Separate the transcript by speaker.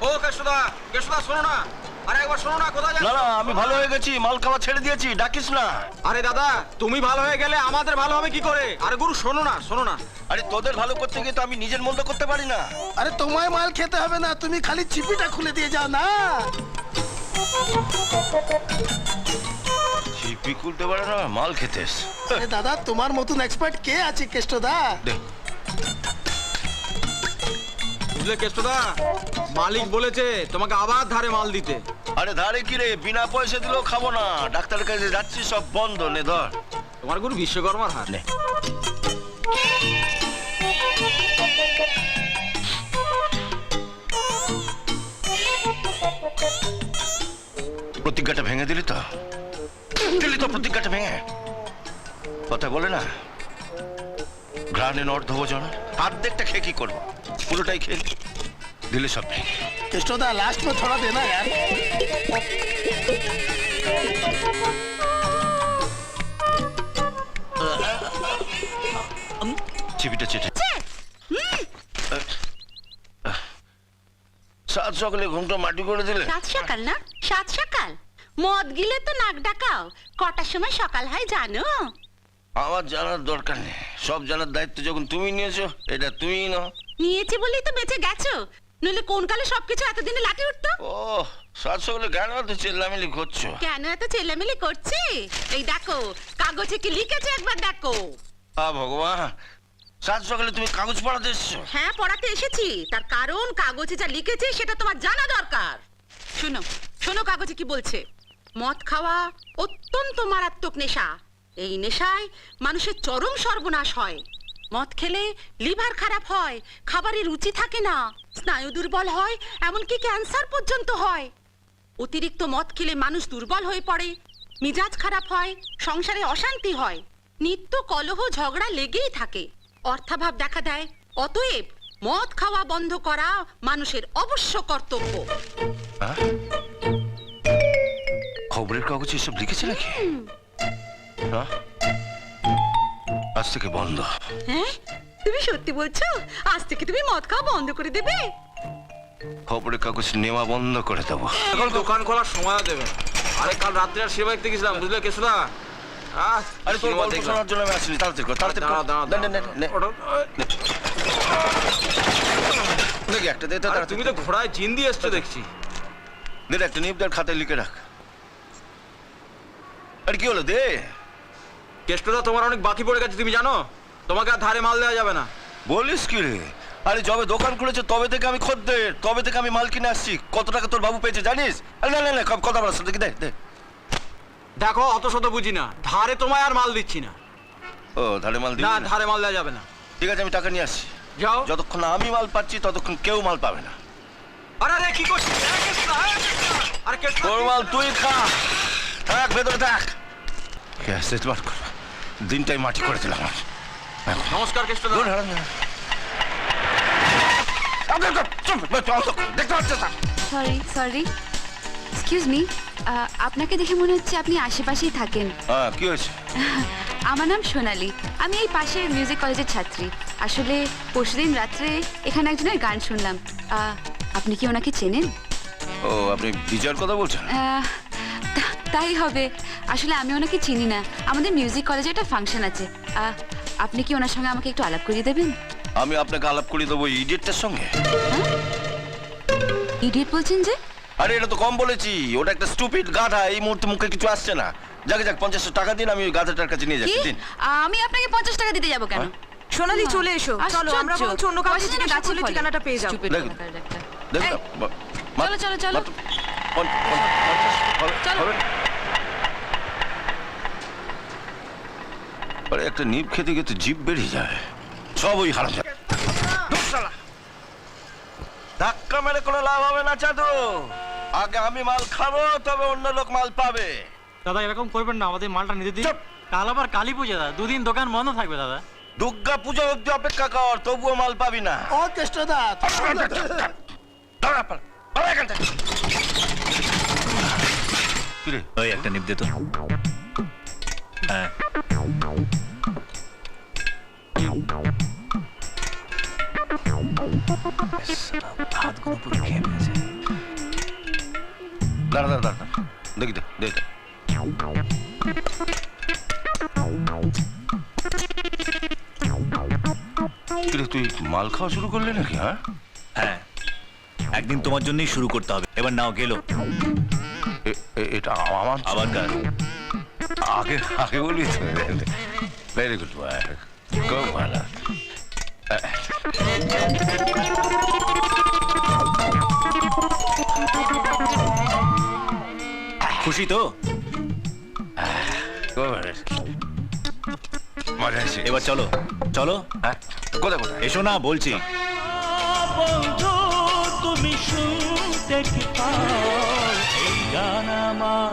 Speaker 1: ও কেশুদা, কেশুদা শোনো না, আরে একবার শোনো না, কোথায় যাচ্ছ?
Speaker 2: না না, আমি ভালো হয়ে গেছি, মাল খাওয়া ছেড়ে দিয়েছি, ডাকিস না।
Speaker 1: আরে দাদা, তুমি ভালো হয়ে গেলে আমাদের ভালো হবে কি করে? আরে গুরু শোনো না, শোনো না।
Speaker 2: আরে তোদের ভালো করতে গিয়ে তো আমি নিজের মন্দ করতে পারি না।
Speaker 3: আরে তোমায় মাল খেতে হবে না, তুমি খালি চিপিটা খুলে দিয়ে যাও না।
Speaker 2: চিপি খুলতে পারে না, মাল খেতেস।
Speaker 3: আরে দাদা, তোমার মতন এক্সপার্ট কে আছে কেষ্টদা?
Speaker 2: দে।
Speaker 1: বুঝলে কেশুদা, মালিক বলেছে তোমাকে আবার ধারে মাল দিতে।
Speaker 2: আরে ধারে কি রে, বিনা পয়সা দিলেও খাবো না। ডাক্তারের কাছে যাচ্ছি, সব বন্ধ। নে ধর।
Speaker 1: তোমার গুরু বিশ্বকর্মার হাত।
Speaker 2: নে। প্রতিজ্ঞাটা ভেঙে দিলি তো? দিলি তো প্রতিজ্ঞাটা ভেঙে? কথা বলে না, ঘ্রাণে অর্ধভোজন, অর্ধেকটা খেয়ে কি করবো? পুরোটাই খেয়ে দিলে সব ভেঙে।
Speaker 3: केष्टोदा लास्ट में थोड़ा देना यार।
Speaker 2: চিবিটা চেটে সাত সকালে ঘুমটা মাটি করে দিলে।
Speaker 4: সাত সকাল না, সাত সকাল মদ গিলে তো নাক ডাকাও। কটার সময় সকাল হয় জানো?
Speaker 2: আমার জানার দরকার নেই, সব জানার দায়িত্ব যখন তুমি নিয়েছো, এটা তুমিই নাও।
Speaker 4: নিয়েছি বলেই তো বেঁচে গেছো, নইলে কোন কালে সবকিছু এতদিনে লাঠি উঠতো।
Speaker 2: ও সাত সকালে কেন তো চেল্লামিলি করছো?
Speaker 4: কেন এত চেল্লামিলি করছি? এই দেখো, কাগজে কি লিখেছে একবার দেখো।
Speaker 2: ভগবান, সাত সকালে তুমি কাগজ পড়াতে এসছো?
Speaker 4: হ্যাঁ, পড়াতে এসেছি, তার কারণ কাগজে যা লিখেছে সেটা তোমার জানা দরকার। শোনো শোনো, কাগজে কি বলছে। মদ খাওয়া অত্যন্ত মারাত্মক নেশা। এই নেশায় মানুষের চরম সর্বনাশ হয়। মদ খেলে লিভার খারাপ হয়, খাবারের রুচি থাকে না, স্নায়ু দুর্বল হয়, এমনকি ক্যান্সার পর্যন্ত হয়। অতিরিক্ত মদ খেলে মানুষ দুর্বল হয়ে পড়ে, মিজাজ খারাপ হয়, সংসারে অশান্তি হয়, নিত্য কলহ ঝগড়া লেগেই থাকে, অর্থাভাব দেখা দেয়। অতএব মদ খাওয়া বন্ধ করা মানুষের অবশ্য কর্তব্য।
Speaker 2: হ্যাঁ? খবরের কাগজে এসব লিখেছে নাকি? হ্যাঁ? আজ থেকে বন্ধ।
Speaker 4: হ্যাঁ, তুমি সত্যি বলছো? আজ থেকে তুমি মদ খাওয়া বন্ধ করে দেবে?
Speaker 2: খবরের কাগজ নেওয়া বন্ধ করে দেবো।
Speaker 1: এখন দোকান খোলার সময় দেবে। আরে কাল রাত্রে আর সেবা দেখতে গেছিলাম, বুঝলে কেশুদা।
Speaker 2: আরে তোর গল্প শোনার জন্য আমি আসিনি, তাড়াতাড়ি কর, তাড়াতাড়ি কর। দেখি একটা দে তো,
Speaker 1: তুমি তো ঘোড়ায় জিন দিয়ে এসছো দেখছি।
Speaker 2: দে একটা নিবদার খাতায় লিখে রাখ। আরে কি হলো, দে।
Speaker 1: কেষ্টদা, তোমার অনেক বাকি পড়ে গেছে, তুমি জানো? তোমাকে আর ধারে মাল দেওয়া যাবে না।
Speaker 2: বলিস কি রে? আরে যবে দোকান খুলেছে তবে থেকে আমি খদ্দের, তবে থেকে আমি মাল কিনে আসছি। কত টাকা তোর বাবু পেয়েছে জানিস? আরে না না না, কথা বলার সাথে দে দে।
Speaker 1: দেখো, অত শত বুঝি না, ধারে তোমায় আর মাল দিচ্ছি না।
Speaker 2: ও ধারে মাল দিবি
Speaker 1: না,
Speaker 2: না?
Speaker 1: ধারে মাল দেওয়া যাবে না।
Speaker 2: ঠিক আছে, আমি টাকা নিয়ে আসছি।
Speaker 1: যাও।
Speaker 2: যতক্ষণ না আমি মাল পাচ্ছি ততক্ষণ কেউ মাল পাবে না।
Speaker 1: আরে আরে কি করছিস? আরে কেষ্টদা,
Speaker 2: তোর মাল তুই খা, থাক ভেতরে থাক। ক্যাসেট বার কর, দিনটাই মাটি করে দিলাম।
Speaker 1: নমস্কার কেষ্টদা।
Speaker 2: দেখতে পাচ্ছ?
Speaker 5: সরি সরি, এক্সকিউজ মি, আপনাকে দেখে মনে হচ্ছে আপনি আশেপাশেই থাকেন।
Speaker 2: হ্যাঁ, কি হয়েছে?
Speaker 5: আমার নাম সোনালি, আমি এই পাশের মিউজিক কলেজের ছাত্রী। আসলে পরশুদিন রাত্রে এখানে একজনের গান শুনলাম। আপনি কি ওনাকে চেনেন?
Speaker 2: ও, আপনি বিজয়ের কথা বলছেন?
Speaker 5: তাই হবে। আসলে আমি ওনাকে চিনি না, আমাদের মিউজিক কলেজে একটা ফাংশন আছে। আপনি কি ওনার সঙ্গে আমাকে একটু আলাপ করিয়ে দেবেন?
Speaker 2: আমি আপনাকে আলাপ করিয়ে দেবো ইডিয়েটটার সঙ্গে।
Speaker 5: ইডিয়েট বলছেন যে?
Speaker 2: আরে এটা তো কম বলেছি, ওটা একটা স্টুপিড গাধা। এই মুহূর্তে মুখে কিছু আসছে না। যাকে যাক 50 টাকা দিন, আমি ওই গাধাটার কাছে নিয়ে যাচ্ছি। দিন।
Speaker 5: আমি আপনাকে 50 টাকা দিতে যাবো কেন?
Speaker 6: সোনালি, চলে এসো। চলো, আমরা বরঞ্চ অন্য কাউকে জিজ্ঞাসা করলে ঠিকানাটা পেয়ে যাবো।
Speaker 2: দেখুন।
Speaker 5: চলো চলো চলো চলো।
Speaker 2: আরে একটা নিপ খেতে গিয়ে তো জিভ বেরিয়ে যায়। সব ওই হারাম ধাক্কা মেরে কোনো লাভ হবে না চাঁদু। আগে আমি মাল খাবো, তবে অন্য লোক মাল পাবে।
Speaker 7: দাদা এরকম করবেন না, আমাদের মালটা নিতে দিন। কাল আবার কালী পূজা, দাদা দুদিন দোকান বন্ধ থাকবে। দাদা
Speaker 2: দুর্গা পূজা অব্দি অপেক্ষা কর, তবুও মাল পাবি না।
Speaker 3: ও কেষ্টদা,
Speaker 8: ওই একটা নিপ দে তো। হ্যাঁ, হাতগুলো পুরো খেয়ে ফেলেছে।
Speaker 2: দাঁড়া দাঁড়া দাঁড়া দেখি দে দেখ তুই মাল খাওয়া শুরু করলি নাকি? হ্যাঁ
Speaker 8: হ্যাঁ, একদিন তোমার জন্যই শুরু করতে হবে। এবার নাও গেলো।
Speaker 2: এটা আমার
Speaker 8: আবার কার?
Speaker 2: আগে আগে বলবি তো। ভেরি গুড বয়, খুব ভালো।
Speaker 8: খুশি তো?
Speaker 2: খুব ভালো। মজা আছে।
Speaker 8: এবার চলো চলো।
Speaker 2: হ্যাঁ কোথায় কোথায়?
Speaker 8: এসো না বলছি।
Speaker 9: বন্ধু তুমি শুনতে কি পাও এই গান আমার